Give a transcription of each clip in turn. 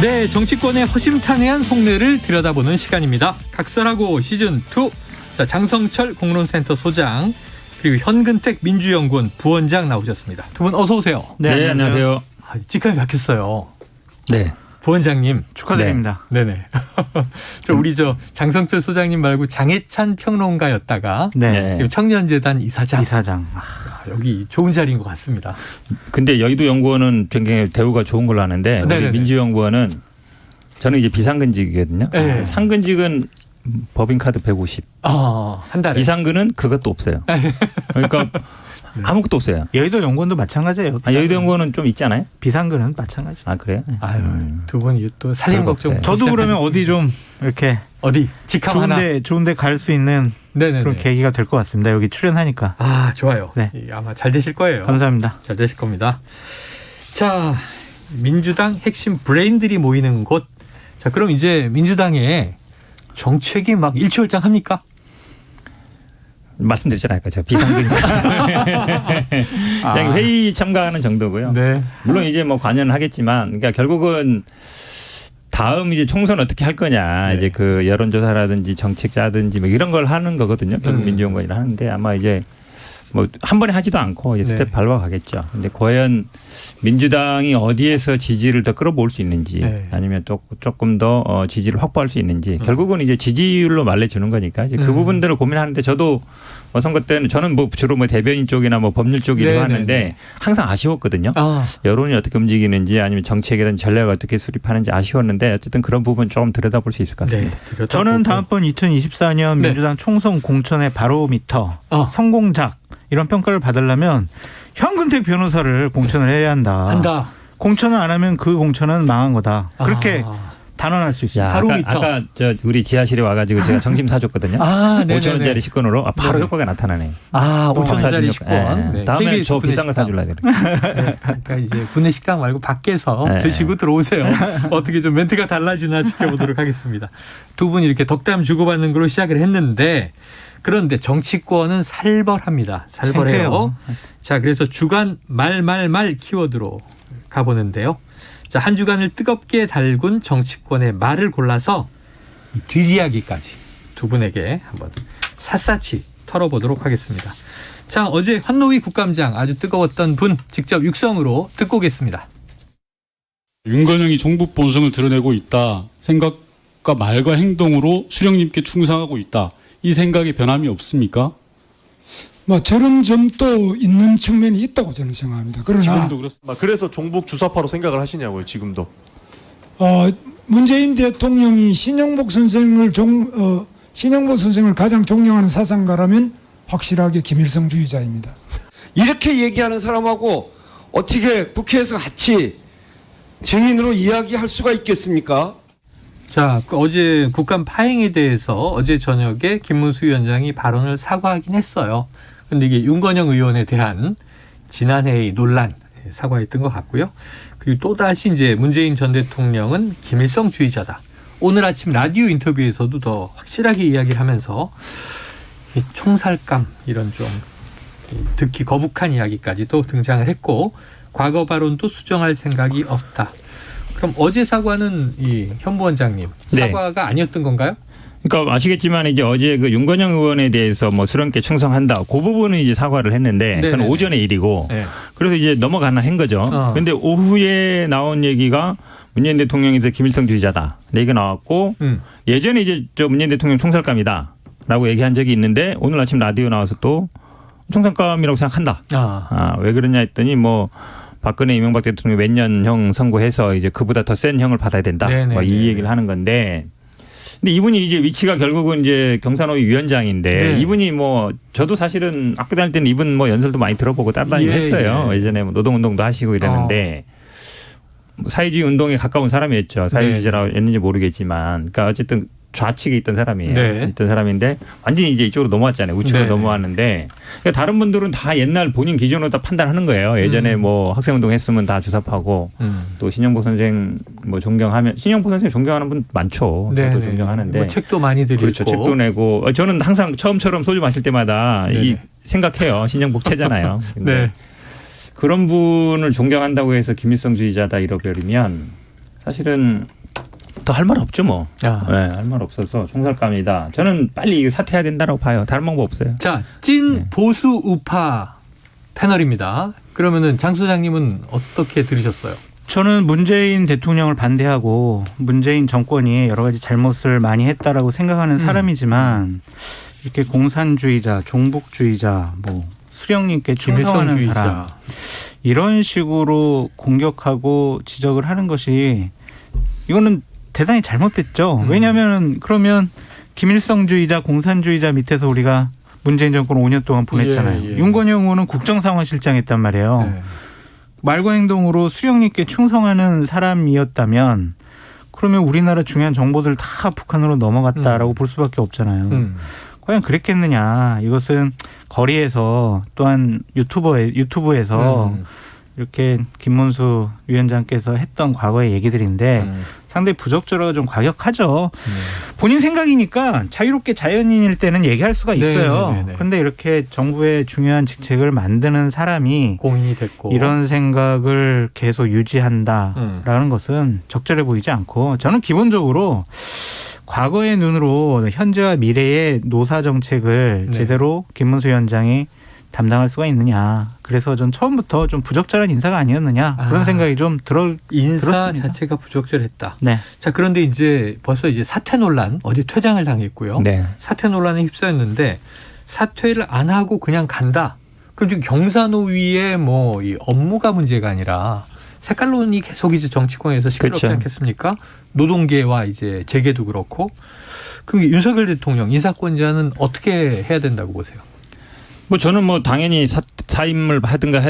네, 정치권의 허심탄회한 속내를 들여다보는 시간입니다. 각설하고 시즌2. 자, 장성철 공론센터 소장 그리고 현근택 민주연구원 부원장 나오셨습니다. 두 분 어서 오세요. 네, 안녕하세요. 직감이 막혔어요. 네. 부원장님 축하드립니다. 네네. 우리 장성철 소장님 말고 장해찬 평론가였다가 네. 지금 청년재단 이사장. 여기 좋은 자리인 것 같습니다. 근데 여의도 연구원은 굉장히 대우가 좋은 걸로 아는데 우리 민주연구원은 저는 이제 비상근직이거든요. 네. 상근직은 법인카드 150. 한 달에. 비상근은 그것도 없어요. 그러니까 아무것도 없어요. 여의도 연구원도 마찬가지예요. 여의도 연구원은 좀 있지 않아요? 비상근은 마찬가지. 아 그래요? 아유, 두 분이 또 살림 걱정. 저도 그러면 어디 좀 이렇게 직함 하나. 좋은데 갈 수 있는 그런 계기가 될 것 같습니다. 여기 출연하니까. 아 좋아요. 네. 아마 잘 되실 거예요. 감사합니다. 잘 되실 겁니다. 자, 민주당 핵심 브레인들이 모이는 곳. 자, 그럼 이제 민주당에 정책이 막 일취월장합니까? 말씀드렸잖아요. 제가 비상근직. 그냥 회의 참가하는 정도고요. 네. 물론 이제 뭐 관여는 하겠지만, 그러니까 결국은 다음 이제 총선 어떻게 할 거냐, 네. 이제 그 여론조사라든지 정책 짜든지 뭐 이런 걸 하는 거거든요. 결국 민주연구원이 하는데 아마 이제 뭐 한 번에 하지도 않고 이제 스텝 밟아가겠죠. 근데 과연 민주당이 어디에서 지지를 더 끌어모을 수 있는지 아니면 또 조금 더 지지를 확보할 수 있는지 결국은 이제 지지율로 말려주는 거니까 이제 그 부분들을 고민하는데 저도 선거 때는 저는 뭐 주로 뭐 대변인 쪽이나 뭐 법률 쪽 일을 하는데 항상 아쉬웠거든요. 여론이 어떻게 움직이는지 아니면 정책이라든 전략을 어떻게 수립하는지 아쉬웠는데 어쨌든 그런 부분 조금 들여다볼 수 있을 것 같습니다. 네, 저는 다음번 2024년 민주당 총선 공천의 바로미터 성공작 이런 평가를 받으려면 현근택 변호사를 공천을 해야 한다. 공천을 안 하면 그 공천은 망한 거다. 그렇게 단언할 수 있습니다. 아까 우리 지하실에 와가지고 제가 정심 사줬거든요. 5천 원짜리 식권으로 바로 효과가 나타나네. 5천 원짜리 식권. 다음에 저 비싼 거 사줄라 그래. 그러니까 이제 구내식당 말고 밖에서 드시고 들어오세요. 어떻게 좀 멘트가 달라지나 지켜보도록 하겠습니다. 두 분이 이렇게 덕담 주고받는 걸로 시작을 했는데 그런데 정치권은 살벌합니다. 살벌해요. 자, 그래서 주간 말 키워드로 가보는데요. 자, 한 주간을 뜨겁게 달군 정치권의 말을 골라서 이 뒷이야기까지 두 분에게 한번 샅샅이 털어보도록 하겠습니다. 자, 어제 환노위 국감장 아주 뜨거웠던 분 직접 육성으로 듣고 오겠습니다. 윤건영이 종북 본성을 드러내고 있다. 생각과 말과 행동으로 수령님께 충성하고 있다. 이 생각에 변함이 없습니까? 저런 점도 있는 측면이 있다고 저는 생각합니다. 그러나 지금도 그렇습니다. 그래서 종북 주사파로 생각을 하시냐고요, 지금도. 문재인 대통령이 신영복 선생을 가장 존경하는 사상가라면 확실하게 김일성주의자입니다. 이렇게 얘기하는 사람하고 어떻게 국회에서 같이 증인으로 이야기할 수가 있겠습니까? 자, 어제 국감 파행에 대해서 어제 저녁에 김문수 위원장이 발언을 사과하긴 했어요. 근데 이게 윤건영 의원에 대한 지난해의 논란 사과했던 것 같고요. 그리고 또다시 이제 문재인 전 대통령은 김일성주의자다. 오늘 아침 라디오 인터뷰에서도 더 확실하게 이야기를 하면서 이 총살감 이런 좀 듣기 거북한 이야기까지도 등장을 했고 과거 발언도 수정할 생각이 없다. 그럼 어제 사과는 이 현 부원장님 사과가 아니었던 건가요? 그러니까 아시겠지만 이제 어제 그 윤건영 의원에 대해서 뭐 수령께 충성한다. 그 부분은 이제 사과를 했는데 그건 오전의 일이고 그래서 이제 넘어가나 한 거죠. 그런데 오후에 나온 얘기가 문재인 대통령이 김일성주의자다. 얘기가 나왔고 예전에 이제 문재인 대통령 총살감이다라고 얘기한 적이 있는데 오늘 아침 라디오 나와서 또 총살감이라고 생각한다. 왜 그러냐 했더니 뭐 박근혜 이명박 대통령이 몇 년형 선고해서 이제 그보다 더 센 형을 받아야 된다. 이 얘기를 하는 건데. 근데 이분이 이제 위치가 결국은 이제 경산호위 위원장인데 이분이 뭐 저도 사실은 학교 다닐 때는 이분 뭐 연설도 많이 들어보고 따라다니고 했어요. 예전에 뭐 노동운동도 하시고 이랬는데 사회주의 운동에 가까운 사람이었죠. 사회주의자라고 했는지 모르겠지만. 그러니까 어쨌든 좌측에 있던 사람이에요. 있던 사람인데 완전히 이제 이쪽으로 넘어왔잖아요. 우측으로 넘어왔는데 그러니까 다른 분들은 다 옛날 본인 기준으로 다 판단하는 거예요. 예전에 뭐 학생운동 했으면 다 주사파고 또 신영복 선생 뭐 존경하면 신영복 선생 존경하는 분 많죠. 저도 존경하는데 뭐 책도 많이들 읽고. 그렇죠. 책도 내고 저는 항상 처음처럼 소주 마실 때마다 이 생각해요. 신영복 채잖아요. 근데 그런 분을 존경한다고 해서 김일성주의자다 이러버리면 사실은 더 할 말 없죠 뭐. 네, 할 말 없어서 총살감이다. 저는 빨리 이거 사퇴해야 된다고 봐요. 다른 방법 없어요. 자, 찐 보수 우파 패널입니다. 그러면은 장 소장님은 어떻게 들으셨어요? 저는 문재인 대통령을 반대하고 문재인 정권이 여러 가지 잘못을 많이 했다라고 생각하는 사람이지만 이렇게 공산주의자, 종북주의자, 뭐 수령님께 충성하는 사람 이런 식으로 공격하고 지적을 하는 것이 이거는 대단히 잘못됐죠. 왜냐하면 그러면 김일성주의자, 공산주의자 밑에서 우리가 문재인 정권 5년 동안 보냈잖아요. 윤건영 의원은 국정상황실장 했단 말이에요. 말과 행동으로 수령님께 충성하는 사람이었다면 그러면 우리나라 중요한 정보들 다 북한으로 넘어갔다라고 볼 수밖에 없잖아요. 과연 그랬겠느냐. 이것은 거리에서 또한 유튜브에서 이렇게 김문수 위원장께서 했던 과거의 얘기들인데 상당히 부적절하고 좀 과격하죠. 본인 생각이니까 자유롭게 자연인일 때는 얘기할 수가 있어요. 그런데 이렇게 정부의 중요한 직책을 만드는 사람이 공인이 됐고 이런 생각을 계속 유지한다라는 것은 적절해 보이지 않고 저는 기본적으로 과거의 눈으로 현재와 미래의 노사 정책을 제대로 김문수 위원장이 담당할 수가 있느냐. 그래서 전 처음부터 좀 부적절한 인사가 아니었느냐 그런 생각이 좀 인사 들었습니다. 자체가 부적절했다. 네. 자, 그런데 이제 벌써 이제 사퇴 논란 어제 퇴장을 당했고요. 네. 사퇴 논란에 휩싸였는데 사퇴를 안 하고 그냥 간다. 그럼 지금 경사노위의 뭐 이 업무가 문제가 아니라 색깔론이 계속 이제 정치권에서 시끄럽지 그렇죠. 않겠습니까? 노동계와 이제 재계도 그렇고. 그럼 윤석열 대통령 인사권자는 어떻게 해야 된다고 보세요? 뭐 저는 뭐 당연히 사임을 하든가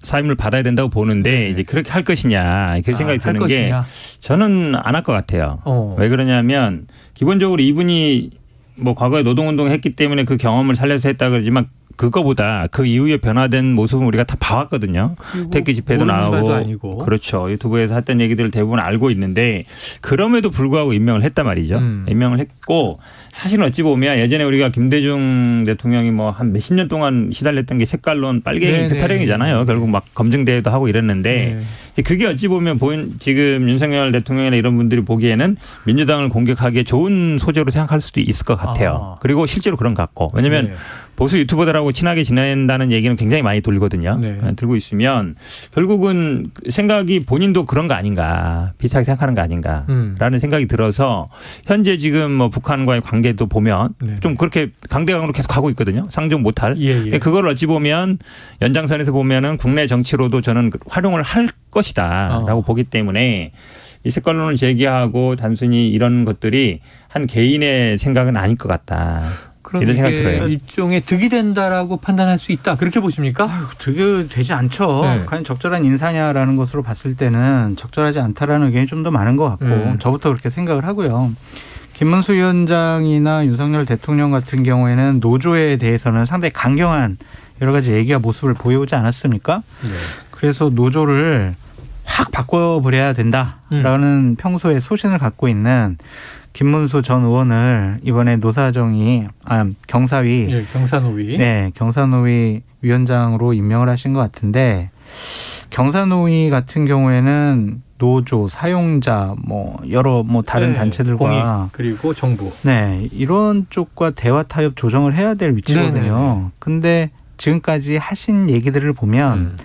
사임을 받아야 된다고 보는데 이제 그렇게 할 것이냐 그 생각이 드는 게 저는 안 할 것 같아요. 왜 그러냐면 기본적으로 이분이 뭐 과거에 노동운동을 했기 때문에 그 경험을 살려서 했다 그러지만 그거보다 그 이후에 변화된 모습은 우리가 다 봐왔거든요. 태극기 집회도 나오고 아니고. 그렇죠. 유튜브에서 했던 얘기들을 대부분 알고 있는데 그럼에도 불구하고 임명을 했단 말이죠. 임명을 했고 사실은 어찌 보면 예전에 우리가 김대중 대통령이 뭐 한 몇십 년 동안 시달렸던 게 색깔론 빨갱이 배타령이잖아요. 결국 막 검증대회도 하고 이랬는데 그게 어찌 보면 지금 윤석열 대통령이나 이런 분들이 보기에는 민주당을 공격하기에 좋은 소재로 생각할 수도 있을 것 같아요. 그리고 실제로 그런 것 같고. 왜냐하면 보수 유튜버들하고 친하게 지낸다는 얘기는 굉장히 많이 돌거든요. 들고 있으면 결국은 생각이 본인도 그런 거 아닌가 비슷하게 생각하는 거 아닌가라는 생각이 들어서 현재 지금 뭐 북한과의 관계도 보면 좀 그렇게 강대강으로 계속 가고 있거든요. 상종 못할. 그걸 어찌 보면 연장선에서 보면은 국내 정치로도 저는 활용을 할 것이다라고 보기 때문에 이 색깔론을 제기하고 단순히 이런 것들이 한 개인의 생각은 아닐 것 같다. 이런 생각이 들어요. 일종의 득이 된다라고 판단할 수 있다. 그렇게 보십니까? 득이 되지 않죠. 과연 적절한 인사냐라는 것으로 봤을 때는 적절하지 않다라는 의견이 좀 더 많은 것 같고 저부터 그렇게 생각을 하고요. 김문수 위원장이나 윤석열 대통령 같은 경우에는 노조에 대해서는 상당히 강경한 여러 가지 얘기와 모습을 보여오지 않았습니까? 그래서 노조를 확 바꿔버려야 된다라는 평소에 소신을 갖고 있는 김문수 전 의원을 이번에 경사노위 위원장으로 임명을 하신 것 같은데 경사노위 같은 경우에는 노조, 사용자, 뭐 여러 뭐 다른 단체들과 공익, 그리고 정부, 이런 쪽과 대화 타협 조정을 해야 될 위치거든요. 근데 지금까지 하신 얘기들을 보면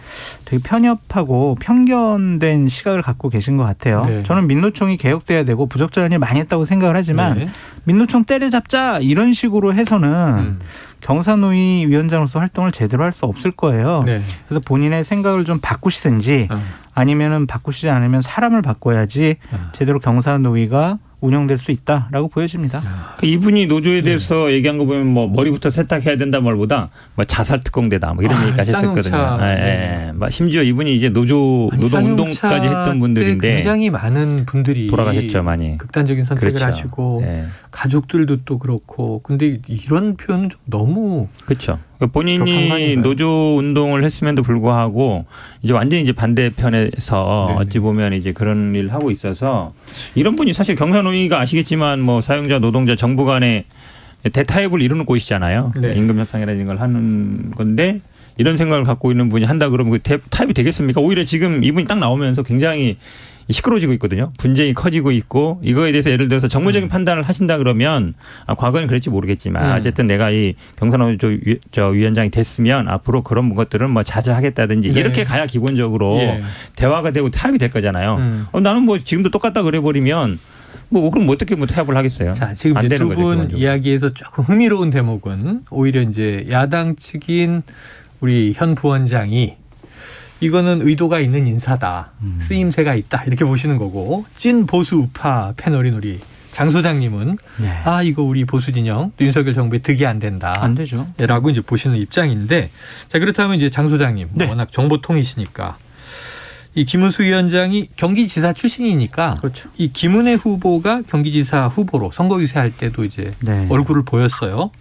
되게 편협하고 편견된 시각을 갖고 계신 것 같아요. 저는 민노총이 개혁돼야 되고 부적절한 일 많이 했다고 생각을 하지만 민노총 때려잡자 이런 식으로 해서는 경사노위 위원장으로서 활동을 제대로 할 수 없을 거예요. 그래서 본인의 생각을 좀 바꾸시든지 아니면은 바꾸시지 않으면 사람을 바꿔야지 제대로 경사노위가 운영될 수 있다라고 보여집니다. 이분이 노조에 대해서 얘기한 거 보면 뭐 머리부터 세탁해야 된다 말보다 뭐 자살 특공대다 뭐 이런 얘기까지 했었거든요. 심지어 이분이 이제 노동 운동까지 했던 분들인데 굉장히 많은 분들이 돌아가셨죠, 많이. 극단적인 선택을 하시고 가족들도 또 그렇고. 근데 이런 표현은 좀 너무 그렇죠. 본인이 노조 운동을 했음에도 불구하고 이제 완전히 이제 반대편에서 어찌 보면 이제 그런 일을 하고 있어서 이런 분이 사실 경사노위가 아시겠지만 뭐 사용자, 노동자, 정부 간의 대타협을 이루는 곳이잖아요. 임금 협상이라는 걸 하는 건데 이런 생각을 갖고 있는 분이 한다 그러면 그 타협이 되겠습니까? 오히려 지금 이분이 딱 나오면서 굉장히 시끄러워지고 있거든요. 분쟁이 커지고 있고 이거에 대해서 예를 들어서 정무적인 판단을 하신다 그러면 과거에는 그랬지 모르겠지만 어쨌든 내가 이 경선호 위원장이 됐으면 앞으로 그런 것들은 뭐 자제하겠다든지 네. 이렇게 가야 기본적으로 예. 대화가 되고 타협이 될 거잖아요. 나는 뭐 지금도 똑같다 그래버리면 뭐 그럼 어떻게 뭐 타협을 하겠어요. 자, 지금 안 이제 되는 두 거죠, 분 기본적으로. 이야기에서 조금 흥미로운 대목은 오히려 이제 야당 측인 우리 현 부원장이 이거는 의도가 있는 인사다. 쓰임새가 있다. 이렇게 보시는 거고 찐 보수 우파 패널인 우리 장 소장님은 네. 아 이거 우리 보수 진영 또 윤석열 정부에 득이 안 된다. 안 되죠. 라고 이제 보시는 입장인데 자 그렇다면 이제 장 소장님 네. 워낙 정보통이시니까 이 김은수 위원장이 경기지사 출신이니까 그렇죠. 이 김은혜 후보가 경기지사 후보로 선거 유세할 때도 이제 네. 얼굴을 보였어요.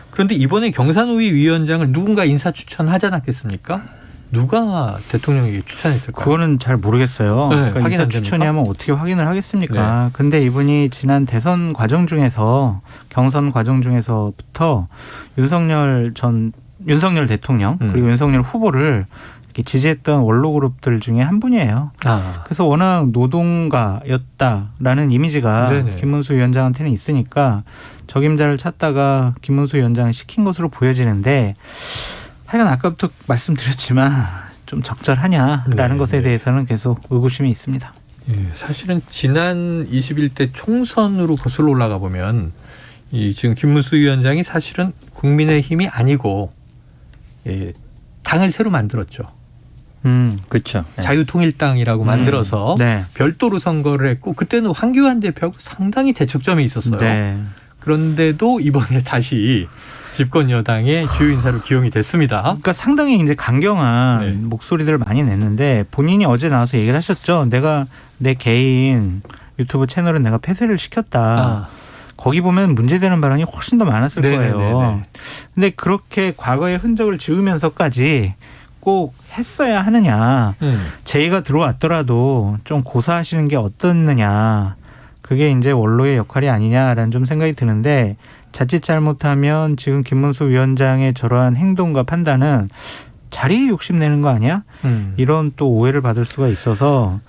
그런데 이번에 경산호위 위원장을 누군가 인사 추천하지 않았겠습니까? 누가 대통령에게 추천했을까요? 그거는 잘 모르겠어요. 네, 그러니까 확인 인사 안 됩니까? 추천이 하면 어떻게 확인을 하겠습니까? 네. 근데 이분이 지난 대선 과정 중에서 경선 과정 중에서부터 윤석열 대통령 그리고 윤석열 후보를 이렇게 지지했던 원로 그룹들 중에 한 분이에요. 아, 그래서 워낙 노동가였다라는 이미지가 네네. 김문수 위원장한테는 있으니까 적임자를 찾다가 김문수 위원장을 시킨 것으로 보여지는데 하여간 아까부터 말씀드렸지만 좀 적절하냐라는 네, 것에 네. 대해서는 계속 의구심이 있습니다. 예, 사실은 지난 21대 총선으로 거슬러 올라가 보면 이 지금 김문수 위원장이 사실은 국민의힘이 아니고 예, 당을 새로 만들었죠. 그렇죠. 네. 자유통일당이라고 만들어서 네. 별도로 선거를 했고 그때는 황교안 대표하고 상당히 대척점이 있었어요. 네. 그런데도 이번에 다시 집권 여당의 주요 인사로 기용이 됐습니다. 그러니까 상당히 이제 강경한 네. 목소리들을 많이 냈는데 본인이 어제 나와서 얘기를 하셨죠. 내가 내 개인 유튜브 채널은 내가 폐쇄를 시켰다. 아, 거기 보면 문제되는 발언이 훨씬 더 많았을 네네네네. 거예요. 근데 그렇게 과거의 흔적을 지우면서까지 꼭 했어야 하느냐. 제의가 들어왔더라도 좀 고사하시는 게 어떻느냐. 그게 이제 원로의 역할이 아니냐라는 좀 생각이 드는데 자칫 잘못하면 지금 김문수 위원장의 저러한 행동과 판단은 자리에 욕심내는 거 아니야? 이런 또 오해를 받을 수가 있어서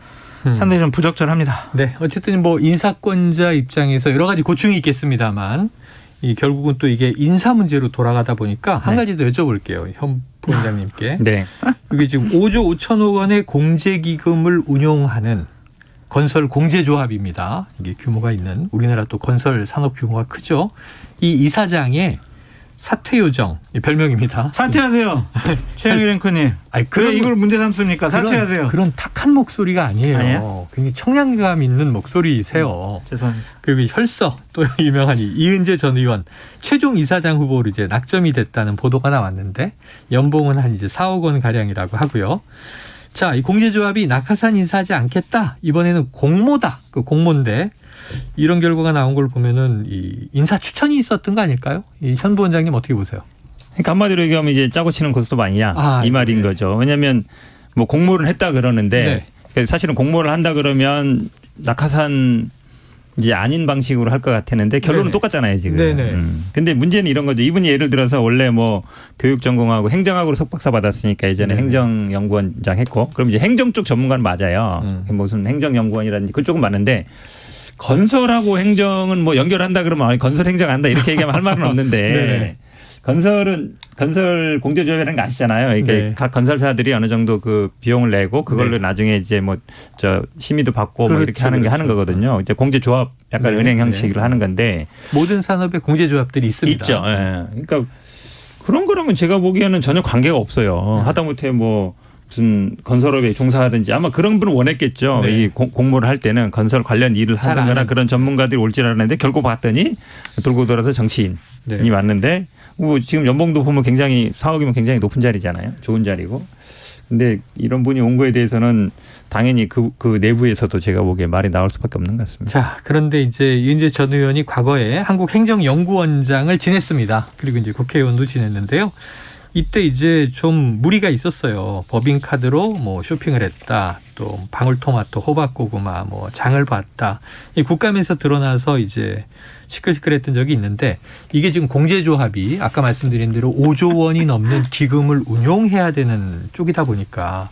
상당히 좀 부적절합니다. 네, 어쨌든 뭐 인사권자 입장에서 여러 가지 고충이 있겠습니다만 이 결국은 또 이게 인사 문제로 돌아가다 보니까 한 가지 더 여쭤볼게요. 현 부원장님께. 네. 이게 지금 5조 5천억 원의 공제기금을 운용하는 건설 공제조합입니다. 이게 규모가 있는 우리나라 또 건설 산업 규모가 크죠. 이 이사장의 사퇴 요정 별명입니다. 사퇴하세요. 최영일 앵커님. 아니, 왜 이걸 문제 삼습니까? 사퇴하세요. 그런 탁한 목소리가 아니에요. 아니에요? 굉장히 청량감 있는 목소리세요. 죄송합니다. 그리고 혈서 또 유명한 이은재 전 의원 최종 이사장 후보로 이제 낙점이 됐다는 보도가 나왔는데 연봉은 한 이제 4억 원 가량이라고 하고요. 자, 이 공제조합이 낙하산 인사하지 않겠다. 이번에는 공모다. 그 공모인데 이런 결과가 나온 걸 보면은 이 인사 추천이 있었던 거 아닐까요? 이 현 부원장님 어떻게 보세요? 그러니까 한마디로 얘기하면 이제 짜고 치는 고스톱 아니냐 이 말인 네. 거죠. 왜냐하면 뭐 공모를 했다 그러는데 사실은 공모를 한다 그러면 낙하산 이제 아닌 방식으로 할 것 같았는데 결론은 네네. 똑같잖아요 지금. 네네. 근데 문제는 이런 거죠. 이분이 예를 들어서 원래 뭐 교육 전공하고 행정학으로 석박사 받았으니까 예전에 네네. 행정연구원장 했고 그럼 이제 행정 쪽 전문가는 맞아요. 무슨 행정연구원이라든지 그쪽은 맞는데 건설하고 행정은 뭐 연결한다 그러면 아니, 건설 행정한다 이렇게 얘기하면 할 말은 없는데 건설 공제조합이라는 거 아시잖아요. 이게 네. 각 건설사들이 어느 정도 그 비용을 내고 그걸로 네. 나중에 이제 뭐 저 심의도 받고 그렇죠, 뭐 이렇게 하는 게 하는 거거든요. 이제 공제조합 약간 네. 은행 형식으로 하는 건데 모든 산업에 공제조합들이 있습니다. 있죠. 예. 그러니까 그런 거라면 제가 보기에는 전혀 관계가 없어요. 하다못해 뭐 무슨 건설업에 종사하든지 아마 그런 분은 원했겠죠. 네. 이 공모를 할 때는 건설 관련 일을 잘 하거나 아는. 그런 전문가들이 올 줄 알았는데 결국 봤더니 돌고 돌아서 정치인이 네. 왔는데 뭐 지금 연봉도 보면 굉장히 4억이면 굉장히 높은 자리잖아요. 좋은 자리고. 근데 이런 분이 온 거에 대해서는 당연히 그 내부에서도 제가 보기에 말이 나올 수밖에 없는 것 같습니다. 자, 그런데 이제 윤재 전 의원이 과거에 한국행정연구원장을 지냈습니다. 그리고 이제 국회의원도 지냈는데요. 이때 이제 좀 무리가 있었어요. 법인카드로 뭐 쇼핑을 했다. 또 방울토마토, 호박고구마, 뭐 장을 봤다. 이 국감에서 드러나서 이제 시끌시끌했던 적이 있는데 이게 지금 공제조합이 아까 말씀드린 대로 5조 원이 넘는 기금을 운용해야 되는 쪽이다 보니까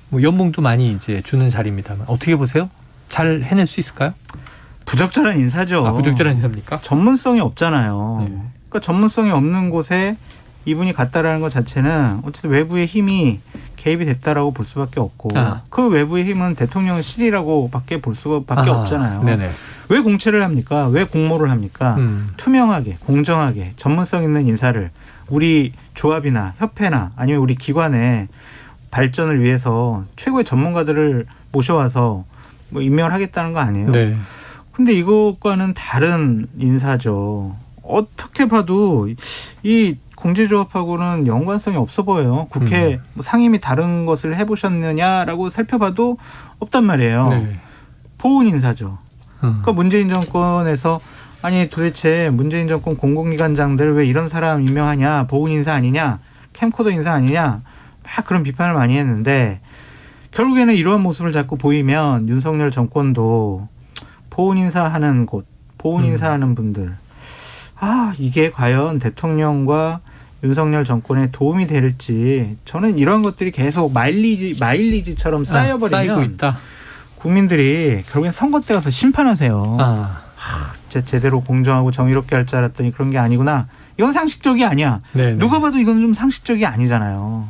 뭐 연봉도 많이 이제 주는 자리입니다만 어떻게 보세요? 잘 해낼 수 있을까요? 부적절한 인사죠. 아, 부적절한 인사입니까? 전문성이 없잖아요. 네. 그러니까 전문성이 없는 곳에 이분이 갔다라는 것 자체는 어쨌든 외부의 힘이 개입이 됐다라고 볼 수밖에 없고 그 외부의 힘은 대통령실이라고 밖에 볼 수밖에 없잖아요. 네네. 왜 공채를 합니까? 왜 공모를 합니까? 투명하게 공정하게 전문성 있는 인사를 우리 조합이나 협회나 아니면 우리 기관의 발전을 위해서 최고의 전문가들을 모셔와서 뭐 임명을 하겠다는 거 아니에요? 네. 근데 이것과는 다른 인사죠. 어떻게 봐도 이 공제조합하고는 연관성이 없어 보여요. 국회 뭐 상임위 다른 것을 해보셨느냐라고 살펴봐도 없단 말이에요. 네. 보훈 인사죠. 그러니까 문재인 정권에서 아니 도대체 문재인 정권 공공기관장들 왜 이런 사람 임명하냐, 보훈 인사 아니냐, 캠코더 인사 아니냐 막 그런 비판을 많이 했는데 결국에는 이러한 모습을 자꾸 보이면 윤석열 정권도 보훈 인사하는 곳, 보훈 인사하는 분들 이게 과연 대통령과 윤석열 정권에 도움이 될지 저는 이런 것들이 계속 마일리지처럼 쌓이고 있다. 국민들이 결국엔 선거 때 가서 심판하세요. 제대로 공정하고 정의롭게 할 줄 알았더니 그런 게 아니구나. 이건 상식적이 아니야. 네네. 누가 봐도 이건 좀 상식적이 아니잖아요.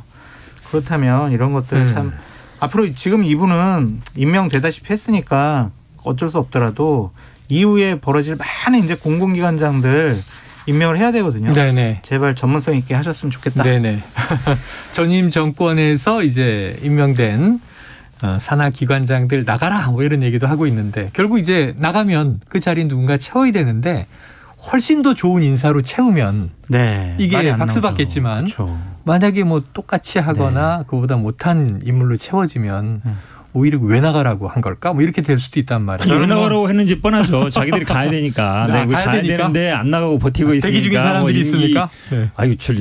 그렇다면 이런 것들 참 앞으로 지금 이분은 임명되다시피 했으니까 어쩔 수 없더라도 이후에 벌어질 많은 이제 공공기관장들 임명을 해야 되거든요. 네네. 제발 전문성 있게 하셨으면 좋겠다. 네네. 전임 정권에서 이제 임명된 산하 기관장들 나가라 뭐 이런 얘기도 하고 있는데 결국 이제 나가면 그 자리 누군가 채워야 되는데 훨씬 더 좋은 인사로 채우면 이게 박수 받겠지만 그렇죠. 만약에 뭐 똑같이 하거나 그보다 못한 인물로 채워지면 오히려 왜 나가라고 한 걸까? 뭐 이렇게 될 수도 있단 말이에요. 왜 나가라고 했는지 뻔하죠. 자기들이 가야 되니까. 네, 가야 되는데 안 나가고 버티고 있으니까. 대기 중인 사람들이 있으니까. 네. 아유 줄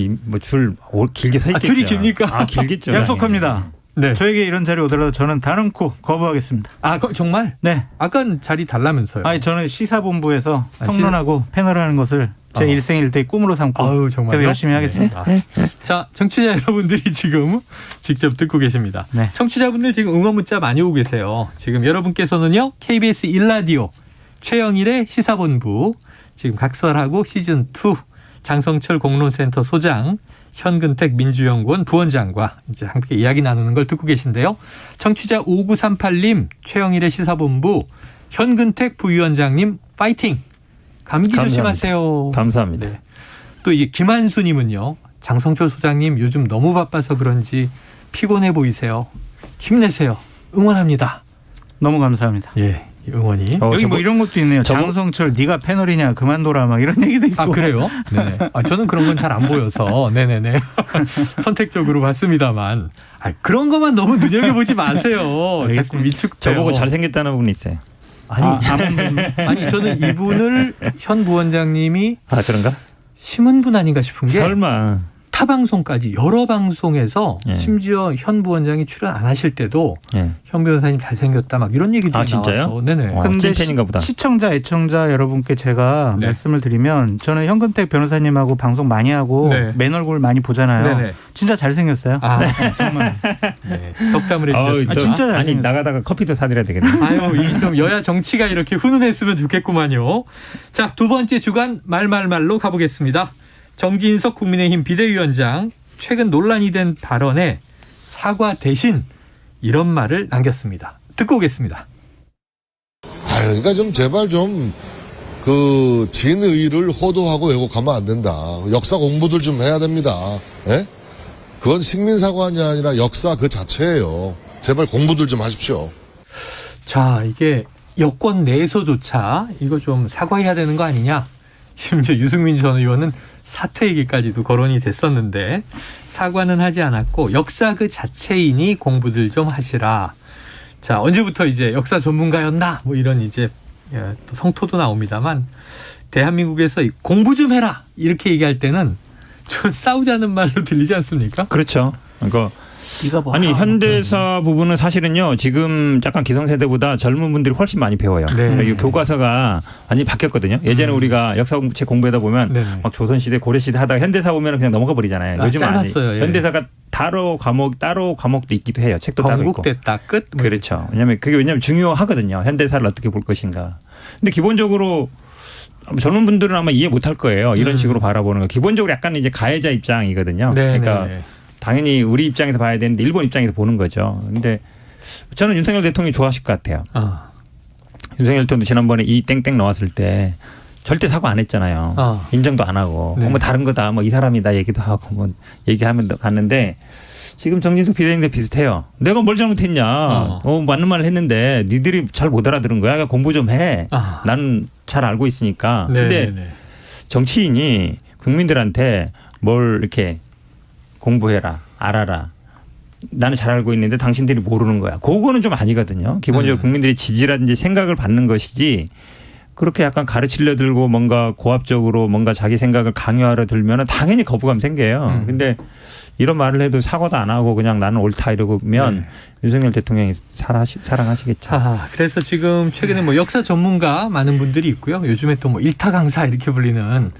길게 서 있겠죠. 줄이 깁니까? 길겠죠. 약속합니다. 네. 저에게 이런 자리 오더라도 저는 단언코 거부하겠습니다. 정말? 네. 아까 자리 달라면서요. 저는 시사본부에서 통론하고 패널하는 것을 제 일생일대의 꿈으로 삼고 계속 열심히 하겠습니다. 자, 청취자 여러분들이 지금 직접 듣고 계십니다. 네. 청취자분들 지금 응원 문자 많이 오고 계세요. 지금 여러분께서는요. KBS 1라디오 최영일의 시사본부 지금 각설하고 시즌2 장성철 공론센터 소장 현근택 민주연구원 부원장과 이제 함께 이야기 나누는 걸 듣고 계신데요. 청취자 5938님 최영일의 시사본부 현근택 부위원장님 파이팅. 감기 조심하세요. 감사합니다. 네. 또 이게 김한수님은요. 장성철 소장님 요즘 너무 바빠서 그런지 피곤해 보이세요. 힘내세요. 응원합니다. 너무 감사합니다. 예. 응원이. 여기 뭐 이런 것도 있네요. 장성철 네가 패널이냐 그만둬라 막 이런 얘기도 있고. 그래요? 네. 저는 그런 건 잘 안 보여서 네네네 선택적으로 봤습니다만 그런 것만 너무 눈여겨보지 마세요. 자꾸 위축돼요. 저보고 잘생겼다는 분이 있어요. 아니 저는 이분을 현 부원장님이 그런가? 심은 분 아닌가 싶은 게 설마 타 방송까지 여러 방송에서 심지어 현 부원장이 출연 안 하실 때도 현 변호사님 잘생겼다 막 이런 얘기도 나와서 네네. 근데 시청자 애청자 여러분께 제가 말씀을 드리면 저는 현근택 변호사님하고 방송 많이 하고 맨 얼굴 많이 보잖아요. 네네. 진짜 잘생겼어요. 정말. 네. 덕담을 해주셨습니다. 진짜 잘생겼어요. 아니 나가다가 커피도 사드려야 되겠네. 좀 여야 정치가 이렇게 훈훈했으면 좋겠구만요. 자, 두 번째 주간 말말말로 가보겠습니다. 정진석 국민의힘 비대위원장 최근 논란이 된 발언에 사과 대신 이런 말을 남겼습니다. 듣고 오겠습니다. 그러니까 좀 제발 좀 그 진의를 호도하고 왜곡하면 안 된다. 역사 공부들 좀 해야 됩니다. 예? 그건 식민사관이 아니라 역사 그 자체예요. 제발 공부들 좀 하십시오. 자, 이게 여권 내에서조차 이거 좀 사과해야 되는 거 아니냐. 심지어 유승민 전 의원은 사퇴 얘기까지도 거론이 됐었는데 사과는 하지 않았고 역사 그 자체이니 공부들 좀 하시라. 자, 언제부터 이제 역사 전문가였나 뭐 이런 이제 또 성토도 나옵니다만 대한민국에서 공부 좀 해라 이렇게 얘기할 때는 좀 싸우자는 말로 들리지 않습니까? 그렇죠. 그러니까 네가 뭐 아니 현대사 부분은 사실은요 지금 약간 기성세대보다 젊은 분들이 훨씬 많이 배워요. 네. 이 교과서가 완전히 바뀌었거든요. 예전에 우리가 역사책 공부하다 보면 막 조선시대 고려시대 하다가 현대사 보면 그냥 넘어가 버리잖아요. 요즘은 짧았어요. 예. 현대사가 따로 과목도 있기도 해요. 책도 따로 있고. 건국됐다 끝. 그렇죠. 왜냐면 중요하거든요. 현대사를 어떻게 볼 것인가. 근데 기본적으로 젊은 분들은 아마 이해 못할 거예요. 이런 식으로 바라보는 거. 기본적으로 약간 이제 가해자 입장이거든요. 그러니까 당연히 우리 입장에서 봐야 되는데 일본 입장에서 보는 거죠. 근데 저는 윤석열 대통령이 좋아하실 것 같아요. 윤석열 대통령도 지난번에 이 땡땡 나왔을 때 절대 사과 안 했잖아요. 인정도 안 하고 뭐 다른 거다 뭐 이 사람이다 얘기도 하고 뭐 얘기하면 갔는데 지금 정진석 비대위원장도 비슷해요. 내가 뭘 잘못했냐. 맞는 말을 했는데 니들이 잘 못 알아들은 거야. 그러니까 공부 좀 해. 나는 잘 알고 있으니까. 근데 정치인이 국민들한테 뭘 이렇게 공부해라. 알아라. 나는 잘 알고 있는데 당신들이 모르는 거야. 그거는 좀 아니거든요. 기본적으로 국민들이 지지라든지 생각을 받는 것이지 그렇게 약간 가르치려 들고 뭔가 고압적으로 뭔가 자기 생각을 강요하려 들면 당연히 거부감 생겨요. 근데 이런 말을 해도 사과도 안 하고 그냥 나는 옳다 이러면 윤석열 대통령이 사랑하시겠죠. 그래서 지금 최근에 뭐 역사 전문가 많은 분들이 있고요. 요즘에 또 뭐 일타 강사 이렇게 불리는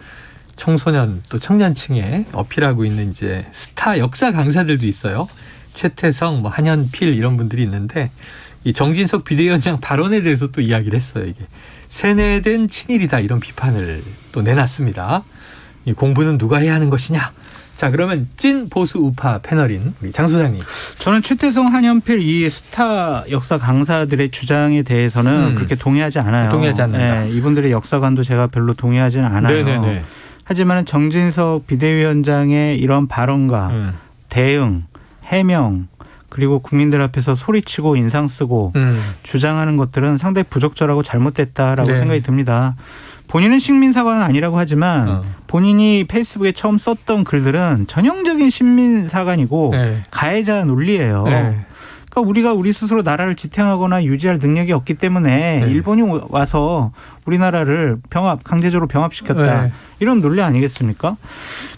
청소년 또 청년층에 어필하고 있는 이제 스타 역사 강사들도 있어요. 최태성, 뭐 한현필 이런 분들이 있는데 이 정진석 비대위원장 발언에 대해서 또 이야기를 했어요. 이게 세뇌된 친일이다 이런 비판을 또 내놨습니다. 이 공부는 누가 해야 하는 것이냐. 자, 그러면 찐 보수 우파 패널인 우리 장 소장님. 저는 최태성, 한현필 이 스타 역사 강사들의 주장에 대해서는 그렇게 동의하지 않아요. 동의하지 않는다. 네, 이분들의 역사관도 제가 별로 동의하지는 않아요. 하지만 정진석 비대위원장의 이런 발언과 대응, 해명 그리고 국민들 앞에서 소리치고 인상 쓰고 주장하는 것들은 상당히 부적절하고 잘못됐다라고 생각이 듭니다. 본인은 식민사관은 아니라고 하지만 본인이 페이스북에 처음 썼던 글들은 전형적인 식민사관이고 가해자 논리예요. 그러니까 우리가 우리 스스로 나라를 지탱하거나 유지할 능력이 없기 때문에 일본이 와서 우리나라를 강제적으로 병합시켰다. 이런 논리 아니겠습니까?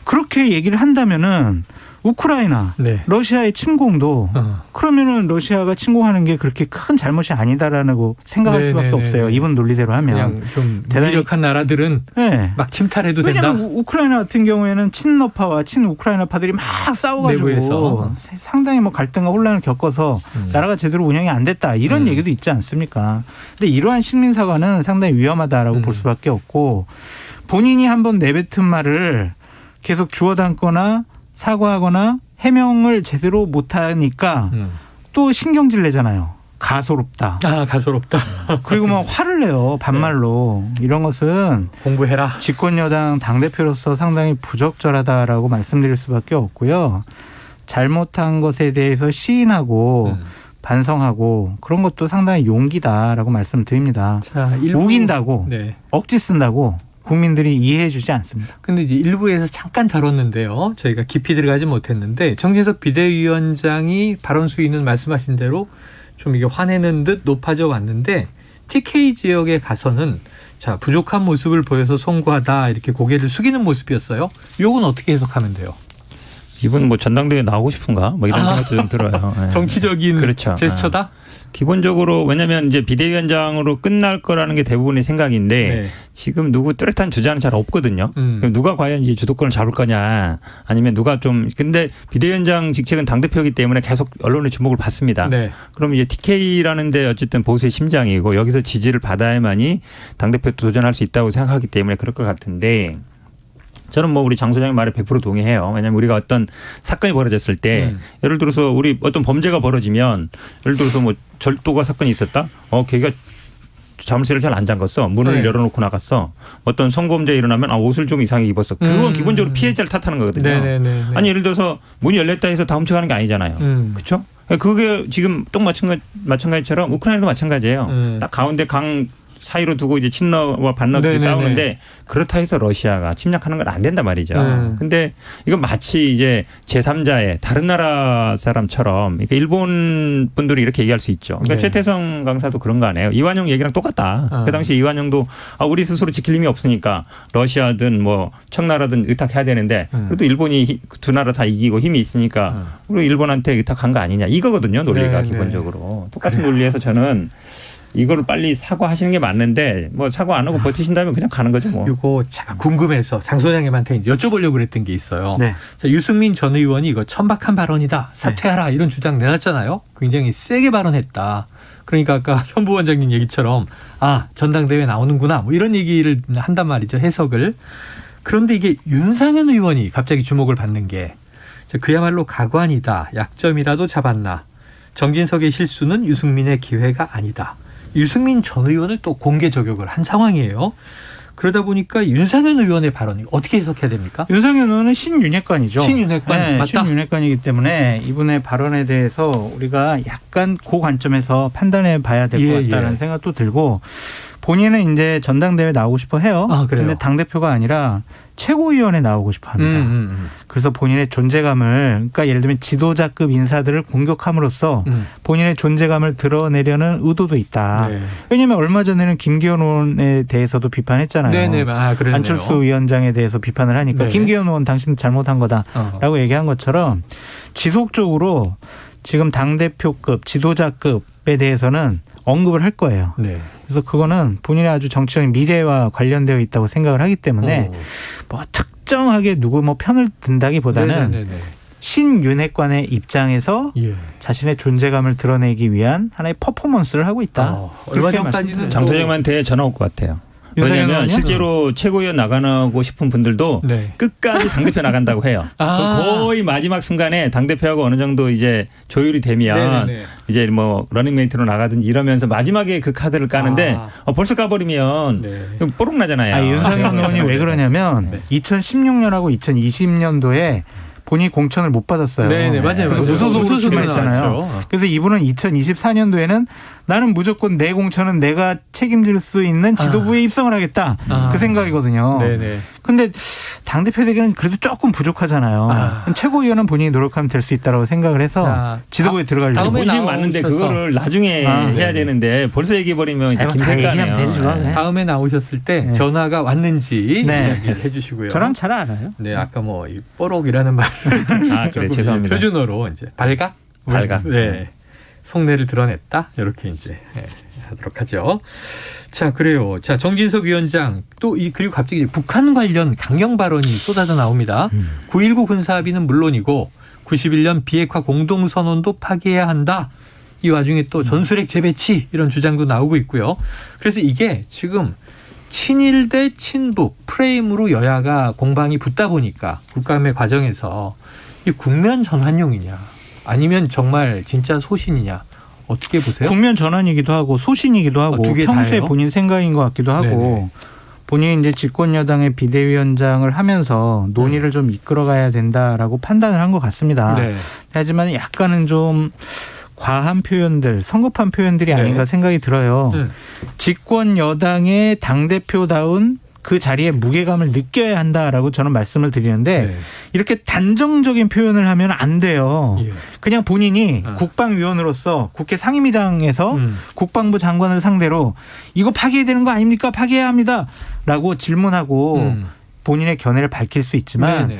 그렇게 얘기를 한다면은 우크라이나, 러시아의 침공도 그러면은 러시아가 침공하는 게 그렇게 큰 잘못이 아니다라고 생각할 수밖에 없어요. 이분 논리대로 하면. 그냥 좀 무기력한 나라들은 막 침탈해도 된다. 왜냐하면 우크라이나 같은 경우에는 친러파와 친우크라이나파들이 막 싸워가지고 내부에서. 상당히 뭐 갈등과 혼란을 겪어서 나라가 제대로 운영이 안 됐다. 이런 얘기도 있지 않습니까? 근데 이러한 식민사관은 상당히 위험하다라고 볼 수밖에 없고 본인이 한번 내뱉은 말을 계속 주워 담거나 사과하거나 해명을 제대로 못하니까 또 신경질 내잖아요. 가소롭다. 가소롭다. 그리고 막 화를 내요. 반말로. 이런 것은 공부해라. 집권여당 당대표로서 상당히 부적절하다라고 말씀드릴 수밖에 없고요. 잘못한 것에 대해서 시인하고 반성하고 그런 것도 상당히 용기다라고 말씀드립니다. 우긴다고 억지 쓴다고 국민들이 이해해 주지 않습니다. 근데 이제 일부에서 잠깐 다뤘는데요. 저희가 깊이 들어가지 못했는데 정진석 비대위원장이 발언 수위는 말씀하신 대로 좀 이게 화내는 듯 높아져 왔는데 TK 지역에 가서는 자, 부족한 모습을 보여서 송구하다 이렇게 고개를 숙이는 모습이었어요. 요건 어떻게 해석하면 돼요? 이분 뭐 전당대회 나오고 싶은가? 뭐 이런 생각도 좀 들어요. 정치적인 제스처다? 기본적으로 왜냐하면 이제 비대위원장으로 끝날 거라는 게 대부분의 생각인데 지금 누구 뚜렷한 주자는 잘 없거든요. 그럼 누가 과연 이제 주도권을 잡을 거냐 아니면 누가 좀 근데 비대위원장 직책은 당대표이기 때문에 계속 언론의 주목을 받습니다. 그럼 이제 TK라는데 어쨌든 보수의 심장이고 여기서 지지를 받아야만이 당대표 도전할 수 있다고 생각하기 때문에 그럴 것 같은데 저는 뭐 우리 장 소장의 말에 100% 동의해요. 왜냐하면 우리가 어떤 사건이 벌어졌을 때 예를 들어서 우리 어떤 범죄가 벌어지면 예를 들어서 뭐 절도가 사건이 있었다. 걔가 자물쇠를 잘 안 잠갔어. 문을 열어놓고 나갔어. 어떤 성범죄 일어나면 옷을 좀 이상하게 입었어. 그건 기본적으로 피해자를 탓하는 거거든요. 아니 예를 들어서 문이 열렸다 해서 다 훔쳐가는 게 아니잖아요. 그렇죠? 그게 지금 또 마찬가지처럼 우크라이나도 마찬가지예요. 딱 가운데 강 사이로 두고 이제 친러와 반러끼리 싸우는데 그렇다 해서 러시아가 침략하는 건 안 된단 말이죠. 근데 이건 마치 이제 제3자의 다른 나라 사람처럼 그러니까 일본 분들이 이렇게 얘기할 수 있죠. 그러니까 최태성 강사도 그런 거 아니에요. 이완용 얘기랑 똑같다. 그 당시 이완용도 우리 스스로 지킬 힘이 없으니까 러시아든 뭐 청나라든 의탁해야 되는데 그래도 일본이 두 나라 다 이기고 힘이 있으니까 우리 일본한테 의탁한 거 아니냐 이거거든요. 논리가 기본적으로. 똑같은 논리에서 저는 이거를 빨리 사과하시는 게 맞는데 뭐 사과 안 하고 버티신다면 그냥 가는 거죠 뭐. 이거 제가 궁금해서 장 소장님한테 이제 여쭤보려고 그랬던 게 있어요. 네. 자, 유승민 전 의원이 이거 천박한 발언이다. 사퇴하라 이런 주장 내놨잖아요. 굉장히 세게 발언했다. 그러니까 아까 현 부원장님 얘기처럼 전당대회 나오는구나 뭐 이런 얘기를 한단 말이죠. 해석을. 그런데 이게 윤상현 의원이 갑자기 주목을 받는 게 그야말로 가관이다. 약점이라도 잡았나. 정진석의 실수는 유승민의 기회가 아니다. 유승민 전 의원을 또 공개 저격을 한 상황이에요. 그러다 보니까 윤상현 의원의 발언이 어떻게 해석해야 됩니까? 윤상현 의원은 신윤핵관이죠. 신윤핵관 네, 맞다. 신윤핵관이기 때문에 이분의 발언에 대해서 우리가 약간 그 관점에서 판단해 봐야 될 것 같다는 생각도 들고 본인은 이제 전당대회 나오고 싶어 해요. 그런데 당대표가 아니라 최고위원회 나오고 싶어 합니다. 그래서 본인의 존재감을 그러니까 예를 들면 지도자급 인사들을 공격함으로써 본인의 존재감을 드러내려는 의도도 있다. 왜냐하면 얼마 전에는 김기현 의원에 대해서도 비판했잖아요. 안철수 위원장에 대해서 비판을 하니까 김기현 의원 당신은 잘못한 거다라고 얘기한 것처럼 지속적으로 지금 당대표급 지도자급에 대해서는 언급을 할 거예요. 그래서 그거는 본인의 아주 정치적인 미래와 관련되어 있다고 생각을 하기 때문에 뭐 특정하게 누구 뭐 편을 든다기보다는 신윤핵관의 입장에서 자신의 존재감을 드러내기 위한 하나의 퍼포먼스를 하고 있다. 얼마 전까지는 장 소장님한테 전화 올 것 같아요. 왜냐하면 실제로 최고위원 나가고 싶은 분들도 끝까지 당대표 나간다고 해요. 거의 마지막 순간에 당대표하고 어느 정도 이제 조율이 되면 이제 뭐 러닝메이트로 나가든지 이러면서 마지막에 그 카드를 까는데 벌써 까버리면 뽀록 나잖아요. 윤상현 의원이 왜 그러냐면 2016년하고 2020년도에 본인이 공천을 못 받았어요. 맞아요. 무소속으로 출마했잖아요. 그래서 이분은 2024년도에는 나는 무조건 내 공천은 내가 책임질 수 있는 지도부에 입성을 하겠다. 그 생각이거든요. 그런데 당대표 되기는 그래도 조금 부족하잖아요. 최고위원은 본인이 노력하면 될 수 있다고 생각을 해서 지도부에 들어가려고. 본심 맞는데 그거를 나중에 해야 되는데 벌써 얘기해버리면 이제 김색가네요. 다음에 나오셨을 때 전화가 왔는지 해 주시고요. 저는 잘 알아요. 아까 뭐 이 뽀록이라는 말. 그래 죄송합니다. 표준어로 이제 발각. 속내를 드러냈다. 이렇게 이제 하도록 하죠. 자, 그래요. 자, 정진석 위원장 그리고 갑자기 북한 관련 강경 발언이 쏟아져 나옵니다. 9.19 군사합의는 물론이고 91년 비핵화 공동선언도 파기해야 한다. 이 와중에 또 전술핵 재배치 이런 주장도 나오고 있고요. 그래서 이게 지금 친일 대 친북 프레임으로 여야가 공방이 붙다 보니까 국감의 과정에서 이 국면 전환용이냐 아니면 정말 진짜 소신이냐 어떻게 보세요? 국면 전환이기도 하고 소신이기도 하고 평소에 본인 생각인 것 같기도 하고 본인이 이제 집권 여당의 비대위원장을 하면서 논의를 좀 이끌어가야 된다라고 판단을 한 것 같습니다. 하지만 약간은 좀 과한 표현들, 성급한 표현들이 아닌가 생각이 들어요. 집권 여당의 당대표다운 그 자리에 무게감을 느껴야 한다라고 저는 말씀을 드리는데 이렇게 단정적인 표현을 하면 안 돼요. 그냥 본인이 국방위원으로서 국회 상임위장에서 국방부 장관을 상대로 이거 파기해야 되는 거 아닙니까? 파기해야 합니다. 라고 질문하고 본인의 견해를 밝힐 수 있지만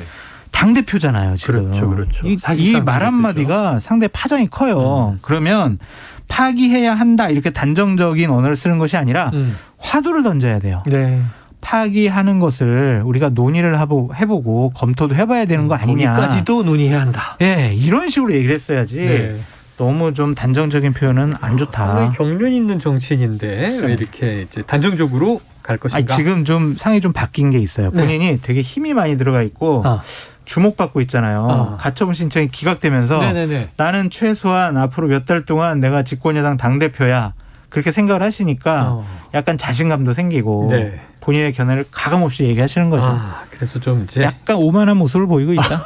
당대표잖아요. 지금. 그렇죠. 이 말 한마디가 상당히 파장이 커요. 그러면 파기해야 한다 이렇게 단정적인 언어를 쓰는 것이 아니라 화두를 던져야 돼요. 파기하는 것을 우리가 논의를 해보고 검토도 해봐야 되는 거 아니냐. 거기까지도 논의해야 한다. 이런 식으로 얘기를 했어야지. 너무 좀 단정적인 표현은 안 좋다. 경륜 있는 정치인인데 왜 이렇게 이제 단정적으로 갈 것인가? 지금 좀 상이 좀 바뀐 게 있어요. 본인이 되게 힘이 많이 들어가 있고 주목받고 있잖아요. 가처분 신청이 기각되면서 나는 최소한 앞으로 몇 달 동안 내가 집권여당 당대표야. 그렇게 생각을 하시니까 약간 자신감도 생기고 본인의 견해를 가감없이 얘기하시는 거죠. 그래서 좀 이제 약간 오만한 모습을 보이고 있다.